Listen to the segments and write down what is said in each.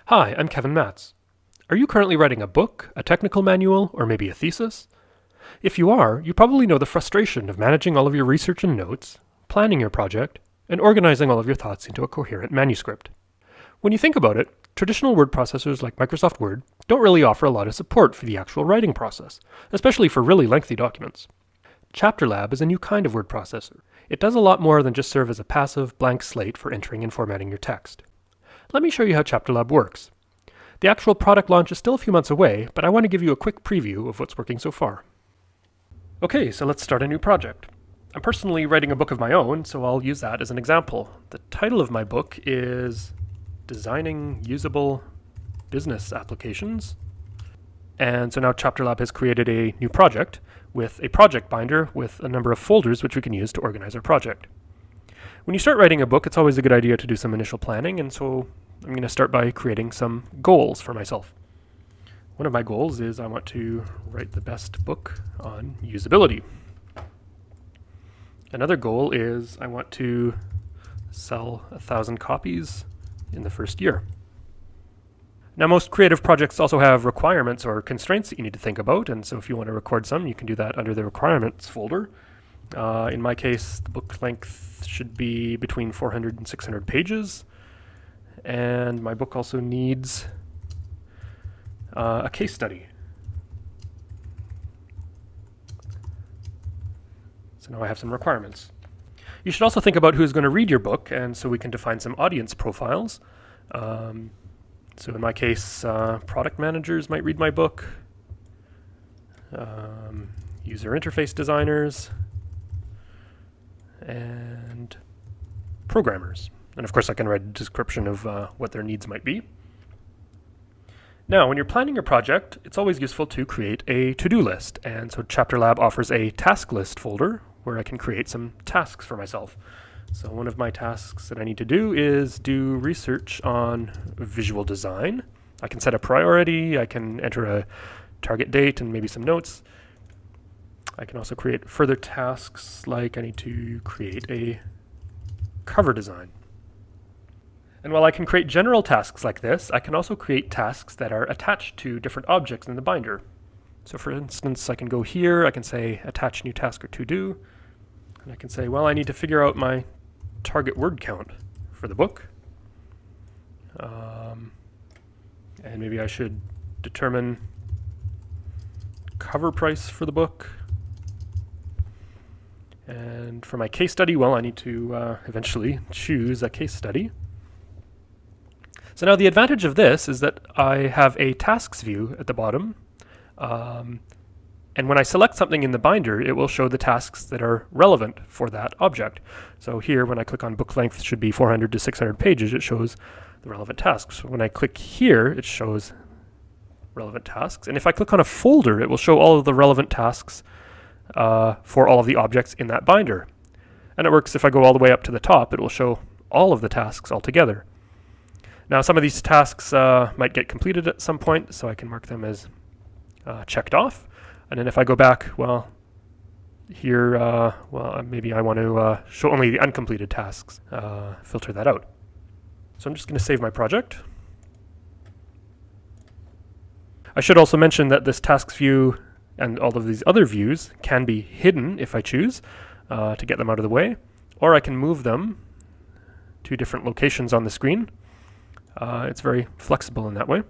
Hi, I'm Kevin Matz. Are you currently writing a book, a technical manual, or maybe a thesis? If you are, you probably know the frustration of managing all of your research and notes, planning your project, and organizing all of your thoughts into a coherent manuscript. When you think about it, traditional word processors like Microsoft Word don't really offer a lot of support for the actual writing process, especially for really lengthy documents. ChapterLab is a new kind of word processor. It does a lot more than just serve as a passive, blank slate for entering and formatting your text. Let me show you how ChapterLab works. The actual product launch is still a few months away, but I want to give you a quick preview of what's working so far. Okay, so let's start a new project. I'm personally writing a book of my own, so I'll use that as an example. The title of my book is Designing Usable Business Applications. And so now ChapterLab has created a new project with a project binder with a number of folders which we can use to organize our project. When you start writing a book, it's always a good idea to do some initial planning, and so I'm going to start by creating some goals for myself. One of my goals is I want to write the best book on usability. Another goal is I want to sell 1,000 copies in the first year. Now, most creative projects also have requirements or constraints that you need to think about, and so if you want to record some, you can do that under the requirements folder. In my case, the book length should be between 400 and 600 pages, and my book also needs a case study. So now I have some requirements. You should also think about who's going to read your book, and so we can define some audience profiles. So in my case, product managers might read my book, user interface designers, and programmers. And of course I can write a description of what their needs might be. Now, when you're planning your project, it's always useful to create a to-do list. And so ChapterLab offers a task list folder where I can create some tasks for myself. So one of my tasks that I need to do is do research on visual design. I can set a priority, I can enter a target date and maybe some notes. I can also create further tasks like I need to create a cover design. And while I can create general tasks like this, I can also create tasks that are attached to different objects in the binder. So for instance, I can go here, I can say attach new task or to do, and I can say, well, I need to figure out my target word count for the book. And maybe I should determine cover price for the book. And for my case study, well, I need to eventually choose a case study. So now the advantage of this is that I have a tasks view at the bottom. And when I select something in the binder, it will show the tasks that are relevant for that object. So here, when I click on book length should be 400 to 600 pages, it shows the relevant tasks. When I click here, it shows relevant tasks. And if I click on a folder, it will show all of the relevant tasks for all of the objects in that binder. And it works if I go all the way up to the top, it will show all of the tasks all together. Now, some of these tasks might get completed at some point, so I can mark them as checked off. And then if I go back, well, here, maybe I want to show only the uncompleted tasks, filter that out. So I'm just going to save my project. I should also mention that this tasks view and all of these other views can be hidden if I choose to get them out of the way, or I can move them to different locations on the screen. It's very flexible in that way.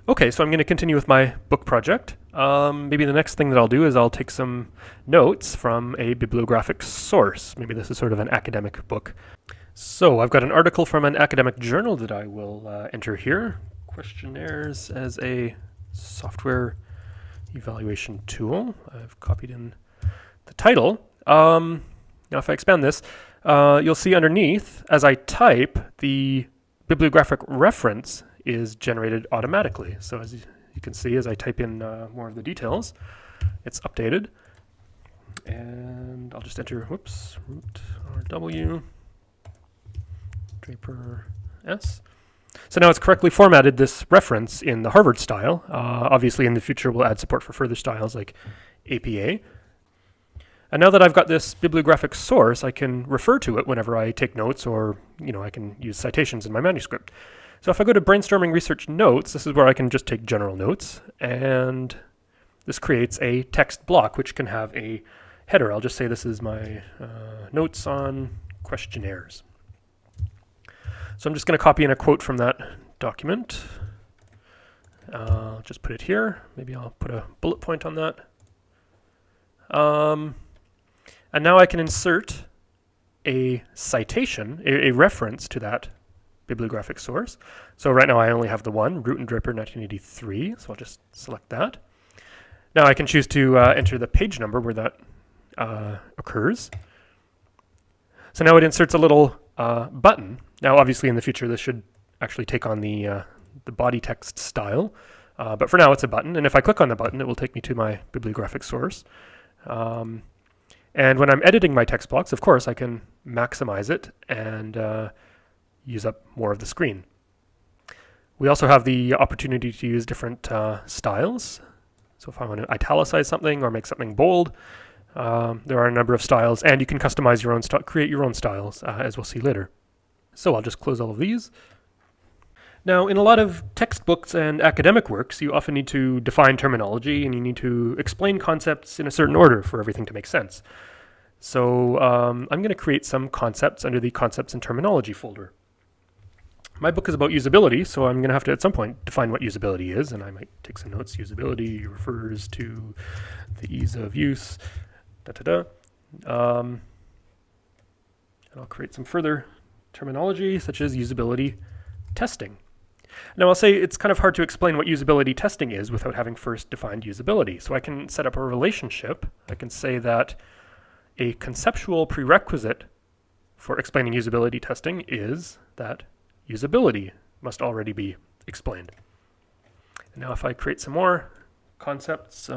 Okay, so I'm going to continue with my book project. Maybe the next thing that I'll do is I'll take some notes from a bibliographic source. Maybe this is sort of an academic book. So I've got an article from an academic journal that I will enter here. Questionnaires as a software evaluation tool. I've copied in the title. Now if I expand this, you'll see underneath, as I type, the bibliographic reference is generated automatically. So as you can see, as I type in more of the details, it's updated. And I'll just enter, whoops, root RW, Draper S. So now it's correctly formatted this reference in the Harvard style. Obviously in the future we'll add support for further styles like APA. And now that I've got this bibliographic source, I can refer to it whenever I take notes, or I can use citations in my manuscript. So if I go to brainstorming research notes, this is where I can just take general notes, and this creates a text block which can have a header. I'll just say this is my notes on questionnaires. So I'm just going to copy in a quote from that document. I'll just put it here. Maybe I'll put a bullet point on that. And now I can insert a citation, a reference to that bibliographic source. So right now I only have the one, Root and Draper 1983, so I'll just select that. Now I can choose to enter the page number where that occurs. So now it inserts a little button. Now obviously in the future this should actually take on the body text style, but for now it's a button, and if I click on the button it will take me to my bibliographic source. And when I'm editing my text blocks, of course I can maximize it and use up more of the screen. We also have the opportunity to use different styles. So if I want to italicize something or make something bold, there are a number of styles, and you can customize your own create your own styles, as we'll see later. So I'll just close all of these. Now, in a lot of textbooks and academic works, you often need to define terminology, and you need to explain concepts in a certain order for everything to make sense. So I'm going to create some concepts under the Concepts and Terminology folder. My book is about usability, so I'm going to have to at some point define what usability is, and I might take some notes. Usability refers to the ease of use, and I'll create some further terminology, such as usability testing. Now I'll say it's kind of hard to explain what usability testing is without having first defined usability. So I can set up a relationship. I can say that a conceptual prerequisite for explaining usability testing is that usability must already be explained. And now if I create some more concepts,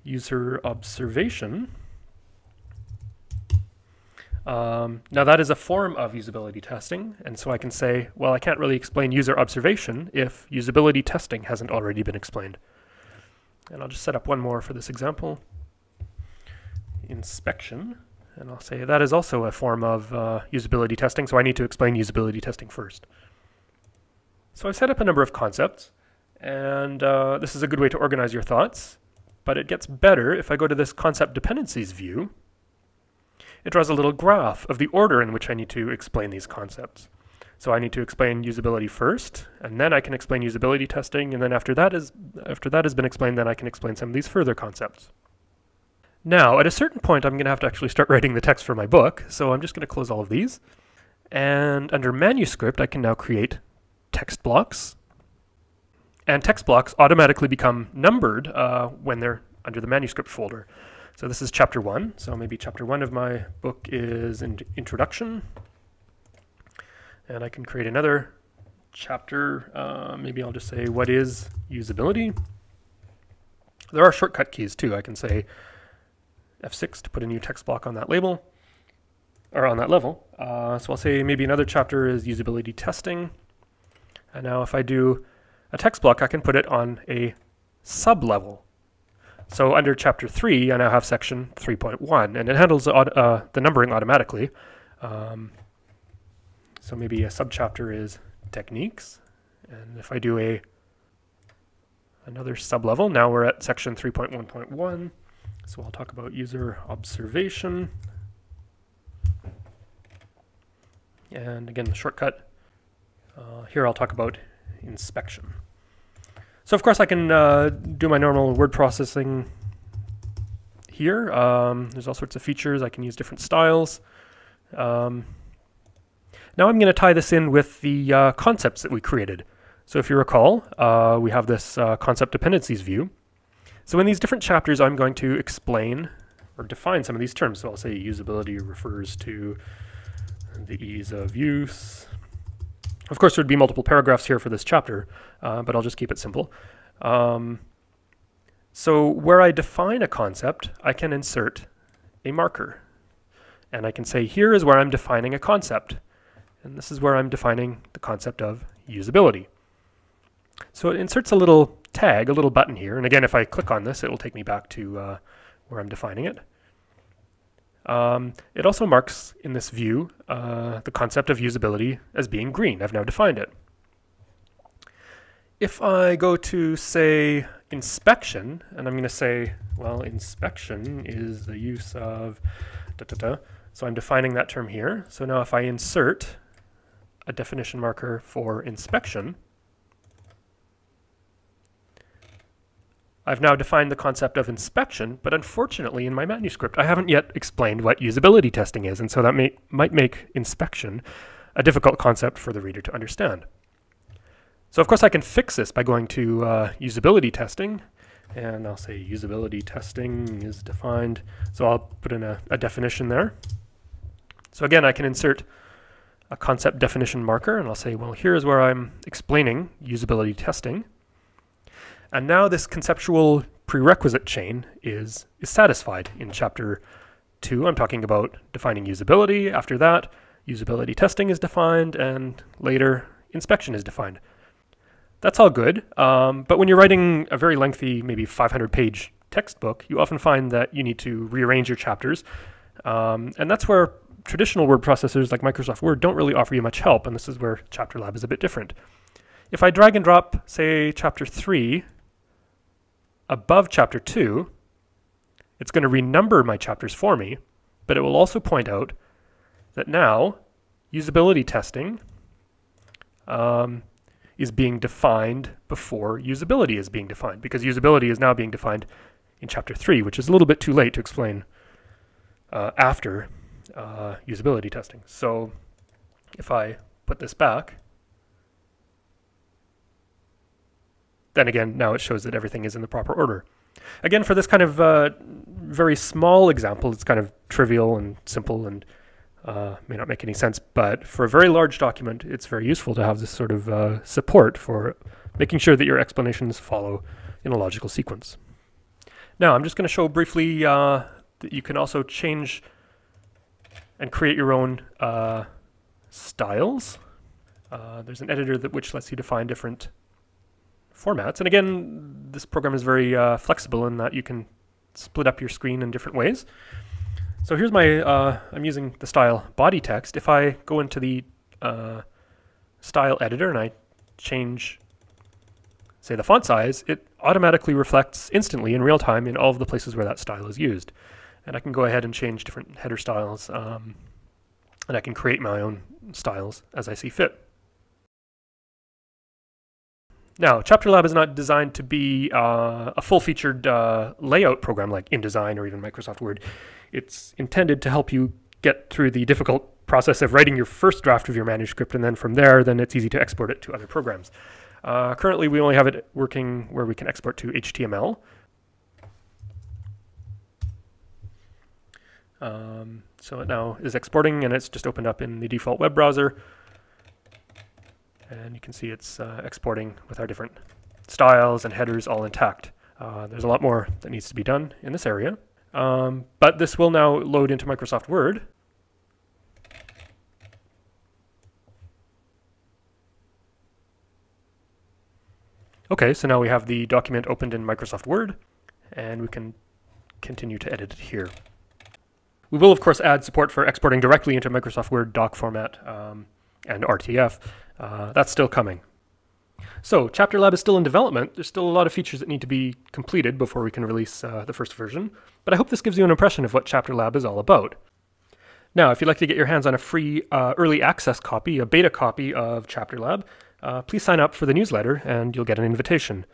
user observation. Now that is a form of usability testing, and so I can say, well, I can't really explain user observation if usability testing hasn't already been explained. And I'll just set up one more for this example. Inspection, and I'll say that is also a form of usability testing, so I need to explain usability testing first. So I've set up a number of concepts, and this is a good way to organize your thoughts, but it gets better if I go to this concept dependencies view. It draws a little graph of the order in which I need to explain these concepts. So I need to explain usability first, and then I can explain usability testing, and then after that has been explained, then I can explain some of these further concepts. Now, at a certain point, I'm going to have to actually start writing the text for my book, so I'm just going to close all of these. And under manuscript, I can now create text blocks. And text blocks automatically become numbered when they're under the manuscript folder. So this is chapter 1, so maybe chapter 1 of my book is introduction. And I can create another chapter, maybe I'll just say, what is usability? There are shortcut keys too. I can say F6 to put a new text block on that label, or on that level. So I'll say maybe another chapter is usability testing. And now if I do a text block, I can put it on a sub-level. So under chapter 3, I now have section 3.1, and it handles the numbering automatically. So maybe a subchapter is techniques, and if I do another sub-level, now we're at section 3.1.1. So I'll talk about user observation. And again, the shortcut. Here I'll talk about inspection. So of course I can do my normal word processing here. There's all sorts of features. I can use different styles. Now I'm going to tie this in with the concepts that we created. So if you recall, we have this concept dependencies view. So in these different chapters, I'm going to explain or define some of these terms. So I'll say usability refers to the ease of use. Of course, there would be multiple paragraphs here for this chapter, but I'll just keep it simple. So where I define a concept, I can insert a marker. And I can say, here is where I'm defining a concept. And this is where I'm defining the concept of usability. So it inserts a little tag, a little button here. And again, if I click on this, it will take me back to where I'm defining it. It also marks in this view the concept of usability as being green. I've now defined it. If I go to, say, inspection, and I'm going to say, well, inspection is the use of da-da-da. So I'm defining that term here. So now if I insert a definition marker for inspection, I've now defined the concept of inspection, but unfortunately in my manuscript I haven't yet explained what usability testing is, and so that might make inspection a difficult concept for the reader to understand. So of course I can fix this by going to usability testing, and I'll say usability testing is defined. So I'll put in a definition there. So again, I can insert a concept definition marker, and I'll say, well, here's where I'm explaining usability testing. And now this conceptual prerequisite chain is satisfied. In chapter 2, I'm talking about defining usability. After that, usability testing is defined, and later inspection is defined. That's all good, but when you're writing a very lengthy, maybe 500-page textbook, you often find that you need to rearrange your chapters, and that's where traditional word processors like Microsoft Word don't really offer you much help, and this is where ChapterLab is a bit different. If I drag and drop, say, chapter 3 above chapter 2, it's going to renumber my chapters for me, but it will also point out that now usability testing is being defined before usability is being defined, because usability is now being defined in chapter 3, which is a little bit too late to explain after usability testing. So if I put this back, then again, now it shows that everything is in the proper order. Again, for this kind of very small example, it's kind of trivial and simple and may not make any sense, but for a very large document, it's very useful to have this sort of support for making sure that your explanations follow in a logical sequence. Now, I'm just going to show briefly that you can also change and create your own styles. There's an editor which lets you define different formats. And again, this program is very flexible in that you can split up your screen in different ways. So here's my, I'm using the style body text. If I go into the style editor and I change, say, the font size, it automatically reflects instantly in real time in all of the places where that style is used. And I can go ahead and change different header styles, and I can create my own styles as I see fit. Now, ChapterLab is not designed to be a full-featured layout program like InDesign or even Microsoft Word. It's intended to help you get through the difficult process of writing your first draft of your manuscript, and then from there, then it's easy to export it to other programs. Currently, we only have it working where we can export to HTML. So it now is exporting, and it's just opened up in the default web browser. And you can see it's exporting with our different styles and headers all intact. There's a lot more that needs to be done in this area. But this will now load into Microsoft Word. Okay, so now we have the document opened in Microsoft Word, and we can continue to edit it here. We will, of course, add support for exporting directly into Microsoft Word doc format and RTF. That's still coming. So ChapterLab is still in development. There's still a lot of features that need to be completed before we can release the first version, but I hope this gives you an impression of what ChapterLab is all about. Now, if you'd like to get your hands on a free early access copy, a beta copy of ChapterLab, please sign up for the newsletter and you'll get an invitation.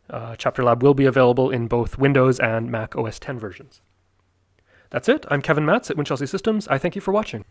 ChapterLab will be available in both Windows and Mac OS X versions. That's it. I'm Kevin Matz at Winchelsea Systems. I thank you for watching.